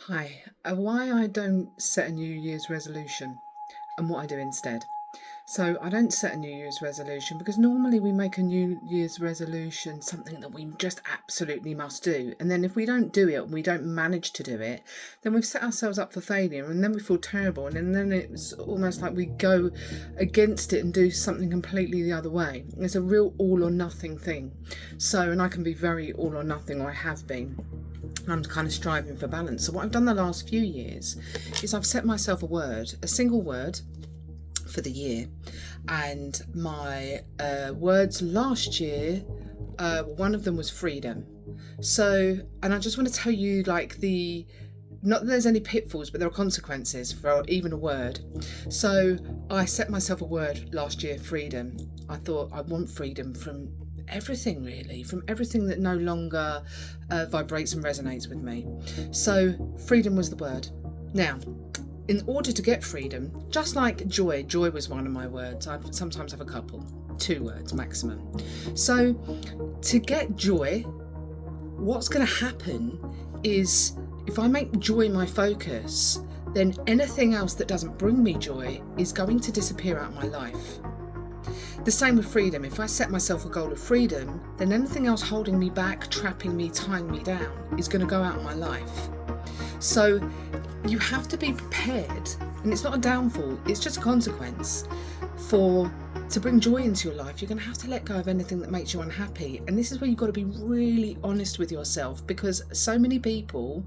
Hi, why I don't set a New Year's resolution and what I do instead. So I don't set a New Year's resolution because normally we make a New Year's resolution something that we just absolutely must do. And then if we don't do it, we don't manage to do it, then we've set ourselves up for failure and then we feel terrible. And then it's almost like we go against it and do something completely the other way. It's a real all or nothing thing. So, and I can be very all or nothing, or I have been. I'm kind of striving for balance. So what I've done the last few years is I've set myself a single word for the year, and my words last year, one of them was freedom. So, and I just want to tell you, not that there's any pitfalls, but there are consequences for even a word. So I set myself a word last year, freedom. I thought I want freedom from everything, really, from everything that no longer vibrates and resonates with me. So freedom was the word. Now, in order to get freedom, just like joy was one of my words. I sometimes have a couple, 2 words maximum. So to get joy, what's going to happen is if I make joy my focus, then anything else that doesn't bring me joy is going to disappear out of my life. The same with freedom. If I set myself a goal of freedom, then anything else holding me back, trapping me, tying me down is going to go out of my life. So you have to be prepared, and it's not a downfall, it's just a consequence. To bring joy into your life, you're going to have to let go of anything that makes you unhappy. And this is where you've got to be really honest with yourself, because so many people,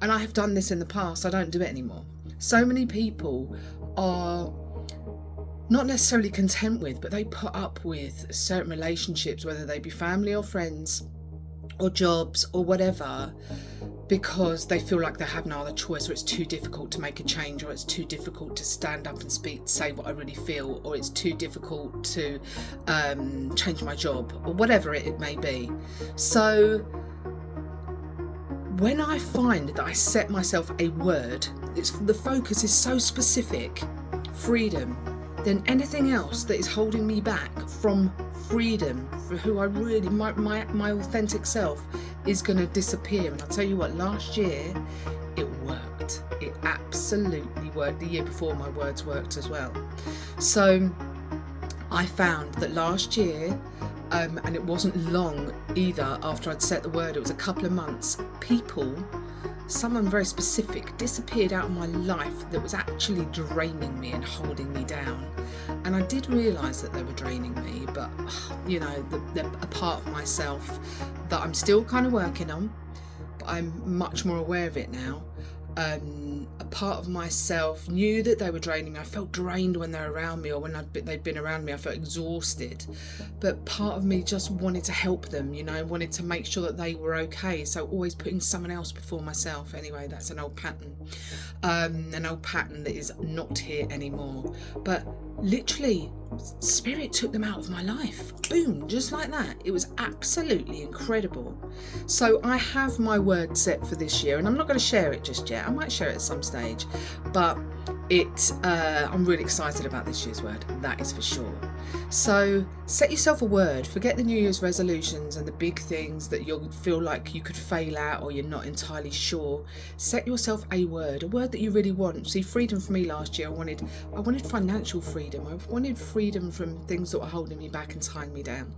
and I have done this in the past, I don't do it anymore. So many people are not necessarily content with, but they put up with certain relationships, whether they be family or friends or jobs or whatever, because they feel like they have no other choice, or it's too difficult to make a change, or it's too difficult to stand up and say what I really feel, or it's too difficult to change my job, or whatever it may be. So when I find that I set myself a word, the focus is so specific, freedom, then anything else that is holding me back from freedom, for who I really, my authentic self, is going to disappear. And I'll tell you what, last year it worked. It absolutely worked. The year before, my words worked as well. So I found that last year, and it wasn't long either after I'd set the word, it was a couple of months, someone very specific disappeared out of my life that was actually draining me and holding me down. And I did realise that they were draining me, but they're a part of myself that I'm still kind of working on, but I'm much more aware of it now. A part of myself knew that they were draining me. I felt drained when they were around me, or when they'd been around me, I felt exhausted. But part of me just wanted to help them, wanted to make sure that they were okay. So always putting someone else before myself. Anyway, that's an old pattern. That is not here anymore. But literally, spirit took them out of my life. Boom, just like that. It was absolutely incredible. So I have my word set for this year, and I'm not going to share it just yet. I might share it at some stage, but I'm really excited about this year's word, that is for sure. So set yourself a word. Forget the New Year's resolutions and the big things that you'll feel like you could fail at, or you're not entirely sure. Set yourself a word that you really want. See, freedom for me last year, I wanted financial freedom. I wanted freedom from things that were holding me back and tying me down.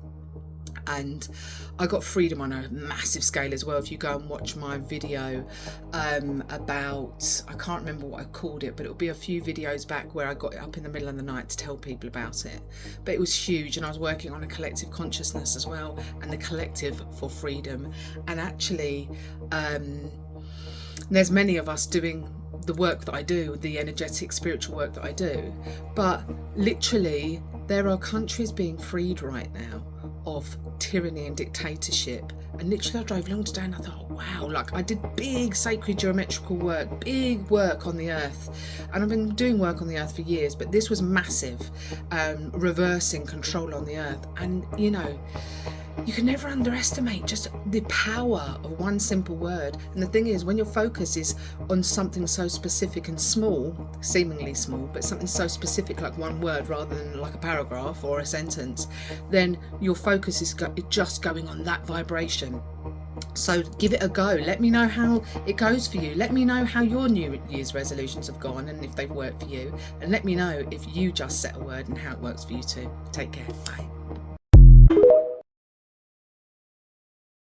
And I got freedom on a massive scale as well. If you go and watch my video about, I can't remember what I called it, but it'll be a few videos back where I got up in the middle of the night to tell people about it. But it was huge, and I was working on a collective consciousness as well, and the collective for freedom. And actually, there's many of us doing the work that I do, the energetic spiritual work that I do, but literally there are countries being freed right now of tyranny and dictatorship. And literally I drove along today and I thought, wow, I did big sacred geometrical work, big work on the earth, and I've been doing work on the earth for years, but this was massive, reversing control on the earth. And you can never underestimate just the power of one simple word. And the thing is, when your focus is on something so specific and small, seemingly small, but something so specific like one word rather than like a paragraph or a sentence, then your focus is just going on that vibration. So give it a go. Let me know how it goes for you. Let me know how your New Year's resolutions have gone and if they've worked for you. And let me know if you just set a word and how it works for you too. Take care. Bye.